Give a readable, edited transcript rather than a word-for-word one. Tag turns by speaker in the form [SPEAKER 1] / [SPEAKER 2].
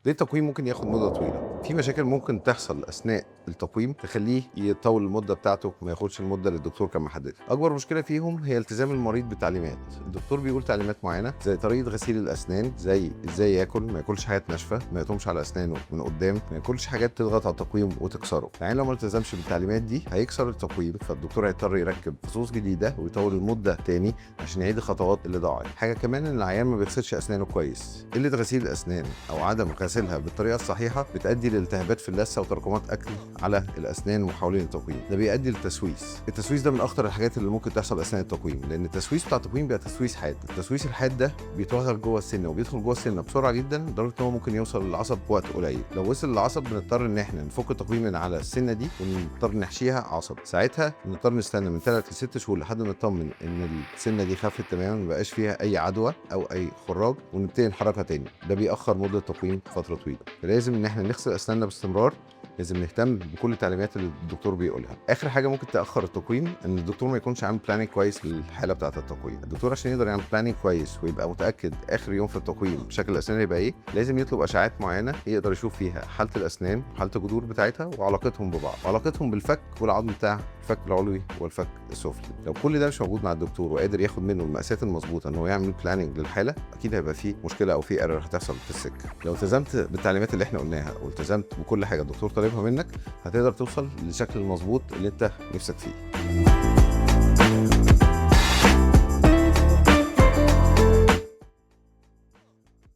[SPEAKER 1] ليه التقويم ممكن ياخد مدة طويلة؟ في مشاكل ممكن تحصل أثناء التقويم تخليه يطول المدة بتاعته وما ياخدش المدة اللي الدكتور كان محددها. أكبر مشكلة فيهم هي التزام المريض بالتعليمات. الدكتور بيقول تعليمات معينة زي طريقة غسيل الأسنان، زي إزاي ياكل، ما ياكلش حاجات ناشفة، ما يقطمش على أسنانه من قدام، ما ياكلش حاجات تضغط على التقويم وتكسره. يعني لو ما التزمش بالتعليمات دي هيكسر التقويم، فالدكتور هيضطر يركب فصوص جديدة ويطول المدة تاني عشان يعيد الخطوات اللي ضاعت. حاجة كمان إن العيان ما بيغسلش أسنانه كويس. قلة غسيل الأسنان أو عدم غسيلها بالطريقة الصحيحة بتؤدي لالتهابات في اللثة وتراكمات أكل على الأسنان وحوالين التقويم. ده بيؤدي للتسويس. التسويس ده من أخطر الحاجات اللي ممكن تحصل أثناء التقويم، لأن التسويس بتاع التقويم بيبقى تسويس حاد. التسويس الحاد ده بيتوغل جوه السنة وبيدخل جوه السنة بسرعة جدا لدرجة إن هو ممكن يوصل للعصب في وقت قليل. لو وصل للعصب بنضطر إن إحنا نفك التقويم من على السنة دي ونضطر نحشيها عصب. ساعتها نضطر نستنى من 3 ل 6 شهور لحد ما نطمن إن السنة دي خفت تماما، ما بقاش فيها أي عدوى أو أي خراج، ونبتدي نحركها تاني. ده بيأخر مدة التقويم فترة طويلة. فلازم إن إحنا نغسل أسناننا باستمرار، لازم نهتم بكل التعليمات اللي الدكتور بيقولها. اخر حاجه ممكن تاخر التقويم ان الدكتور ما يكونش عامل بلاننج كويس للحاله بتاعه التقويم. الدكتور عشان يقدر يعمل بلاننج كويس ويبقى متاكد اخر يوم في التقويم شكل الاسنان هيبقى ايه، لازم يطلب اشعاعات معينه يقدر يشوف فيها حاله الاسنان وحاله الجذور بتاعتها وعلاقتهم ببعض وعلاقتهم بالفك والعظم بتاع الفك العلوي والفك السفلي. لو كل ده مش موجود مع الدكتور وقادر ياخد منه المقاسات المظبوطه ان هو يعمل بلاننج للحاله، اكيد هيبقى فيه مشكله او فيه ايرور هتحصل في السكه. لو التزمت بالتعليمات اللي احنا قلناها والتزمت بكل حاجه الدكتور طالبها منك، هتقدر توصل للشكل المظبوط اللي انت نفسك فيه.